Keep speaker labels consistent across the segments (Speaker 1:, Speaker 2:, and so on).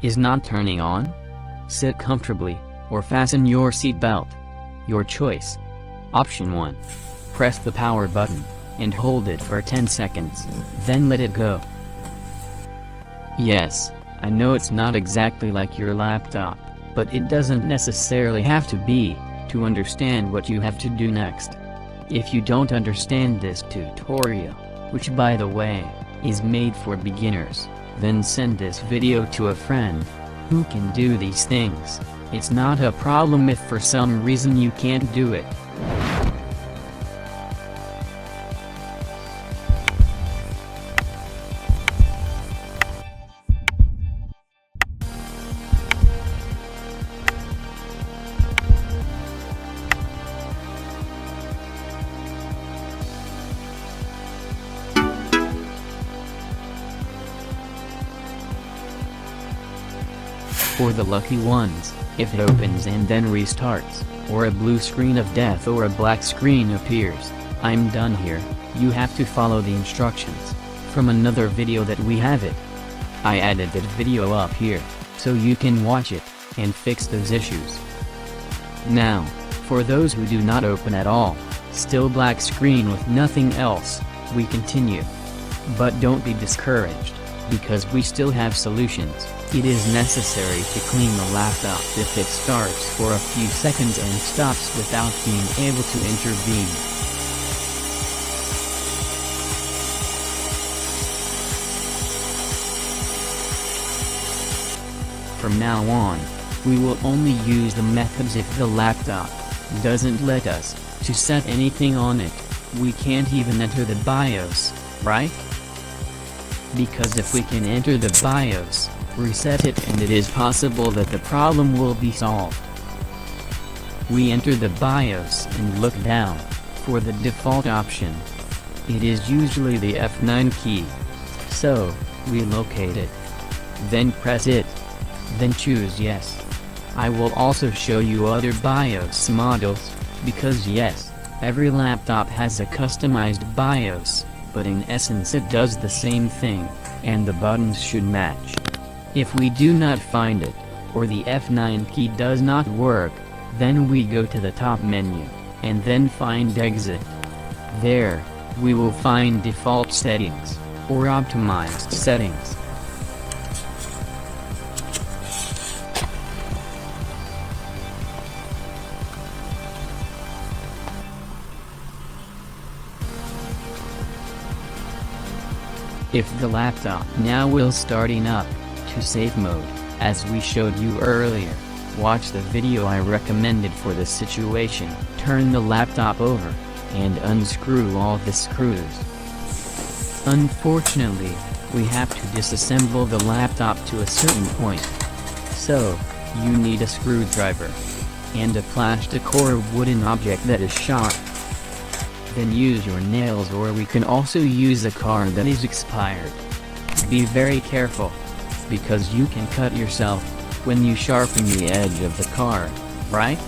Speaker 1: is not turning on? Sit comfortably, or fasten your seatbelt. Your choice. Option 1. Press the power button, and hold it for 10 seconds, then let it go. Yes, I know it's not exactly like your laptop, but it doesn't necessarily have to be, to understand what you have to do next. If you don't understand this tutorial, which by the way, is made for beginners, then send this video to a friend who can do these things. It's not a problem if for some reason you can't do it. For the lucky ones, if it opens and then restarts, or a blue screen of death or a black screen appears, I'm done here, you have to follow the instructions from another video that we have it. I added that video up here, so you can watch it, and fix those issues. Now, for those who do not open at all, still black screen with nothing else, we continue. But don't be discouraged, because we still have solutions. It is necessary to clean the laptop if it starts for a few seconds and stops without being able to intervene. From now on, we will only use the methods if the laptop doesn't let us to set anything on it. We can't even enter the BIOS, right? Because if we can enter the BIOS, reset it, and it is possible that the problem will be solved. We enter the BIOS and look down for the default option. It is usually the F9 key. So, we locate it. Then press it. Then choose yes. I will also show you other BIOS models, because yes, every laptop has a customized BIOS, but in essence it does the same thing, and the buttons should match. If we do not find it, or the F9 key does not work, then we go to the top menu, and then find Exit. There, we will find Default Settings, or Optimized Settings. If the laptop now will starting up, to safe mode, as we showed you earlier, watch the video I recommended for this situation. Turn the laptop over, and unscrew all the screws. Unfortunately, we have to disassemble the laptop to a certain point. So, you need a screwdriver, and a plastic or wooden object that is sharp. Then use your nails, or we can also use a card that is expired. Be very careful, because you can cut yourself when you sharpen the edge of the card, right?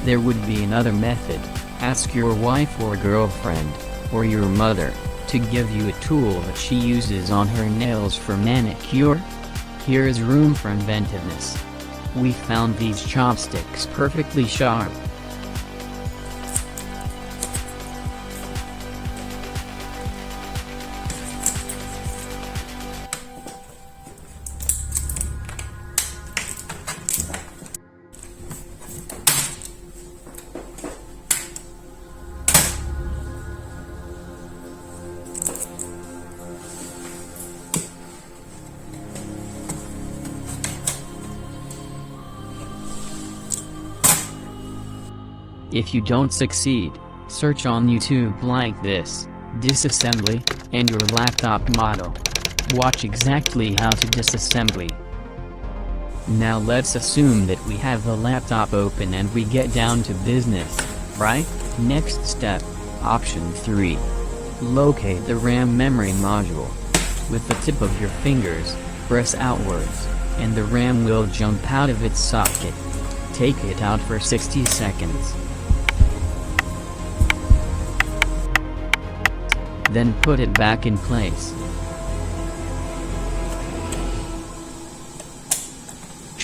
Speaker 1: There would be another method. Ask your wife or girlfriend, or your mother, to give you a tool that she uses on her nails for manicure. Here is room for inventiveness. We found these chopsticks perfectly sharp. If you don't succeed, search on YouTube like this, disassembly, and your laptop model. Watch exactly how to disassemble. Now let's assume that we have the laptop open and we get down to business, right? Next step, option 3. Locate the RAM memory module. With the tip of your fingers, press outwards, and the RAM will jump out of its socket. Take it out for 60 seconds. Then put it back in place.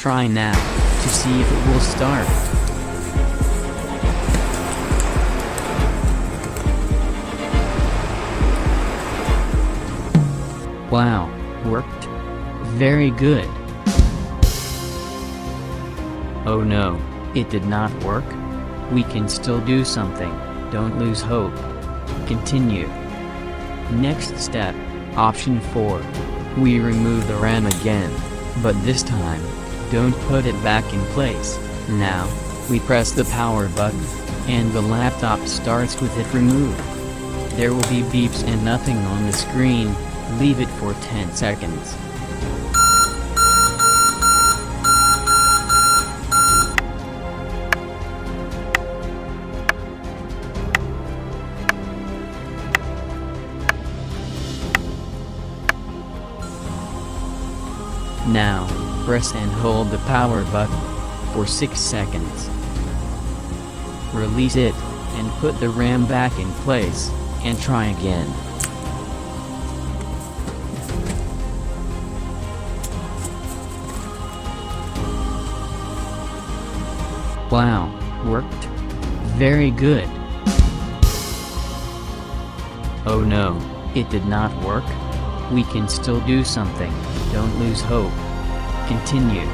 Speaker 1: try now, to see if it will start. Wow, worked. Very good. Oh no, it did not work? We can still do something, don't lose hope. Continue. Next step, option 4. We remove the RAM again, but this time, don't put it back in place. Now, we press the power button, and the laptop starts with it removed. There will be beeps and nothing on the screen. Leave it for 10 seconds. Now, press and hold the power button for 6 seconds. Release it, and put the RAM back in place, and try again. Wow, worked. Very good. Oh no, it did not work? We can still do something, don't lose hope. Continue.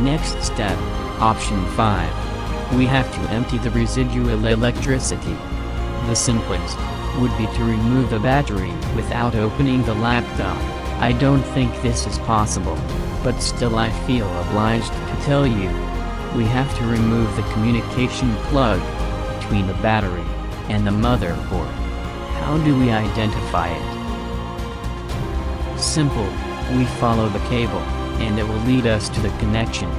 Speaker 1: Next step, option 5. We have to empty the residual electricity. The simplest would be to remove the battery without opening the laptop. I don't think this is possible, but still I feel obliged to tell you. We have to remove the communication plug between the battery and the motherboard. How do we identify it? Simple, we follow the cable, and it will lead us to the connection.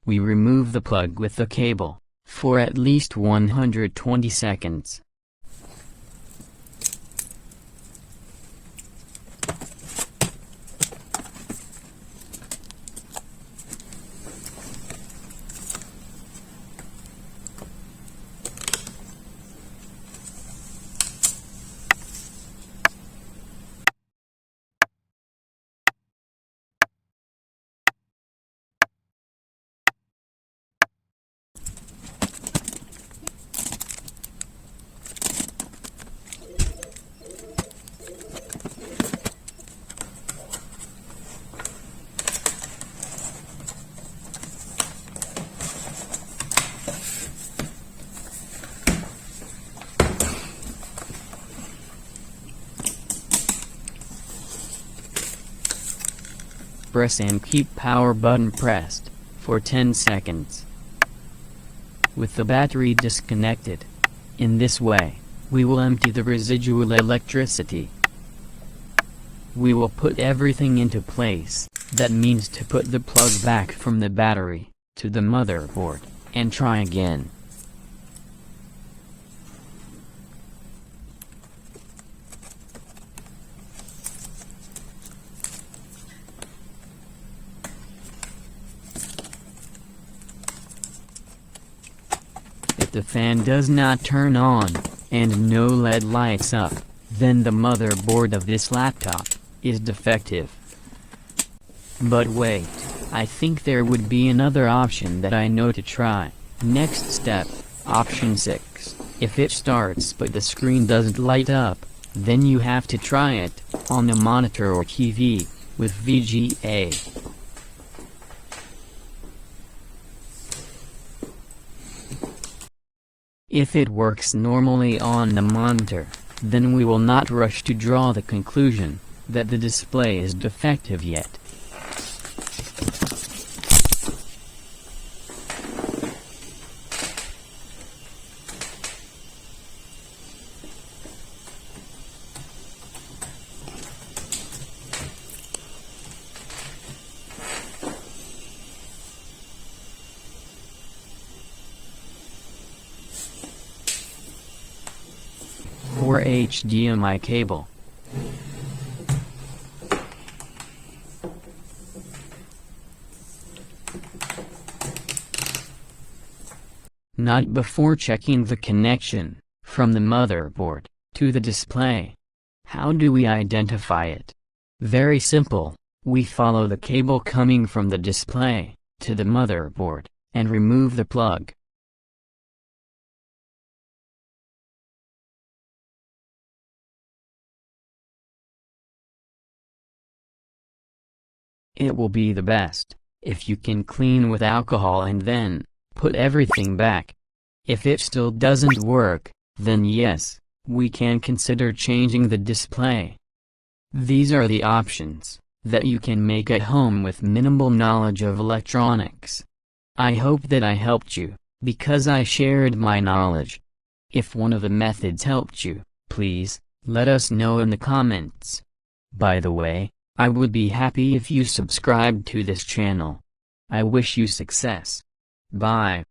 Speaker 1: We remove the plug with the cable, for at least 120 seconds. Press and keep power button pressed for 10 seconds. With the battery disconnected. In this way, we will empty the residual electricity. We will put everything into place. That means to put the plug back from the battery to the motherboard and try again. If the fan does not turn on, and no LED lights up, then the motherboard of this laptop is defective. But wait, I think there would be another option that I know to try. Next step, option 6. If it starts but the screen doesn't light up, then you have to try it on the monitor or TV with VGA. If it works normally on the monitor, then we will not rush to draw the conclusion that the display is defective yet. Or HDMI cable. not before checking the connection from the motherboard to the display. How do we identify it? Very simple. We follow the cable coming from the display to the motherboard and remove the plug. It will be the best if you can clean with alcohol and then put everything back. If it still doesn't work, then yes, we can consider changing the display. These are the options that you can make at home with minimal knowledge of electronics. I hope that I helped you, because I shared my knowledge. If one of the methods helped you, please let us know in the comments. By the way, I would be happy if you subscribed to this channel. I wish you success. Bye.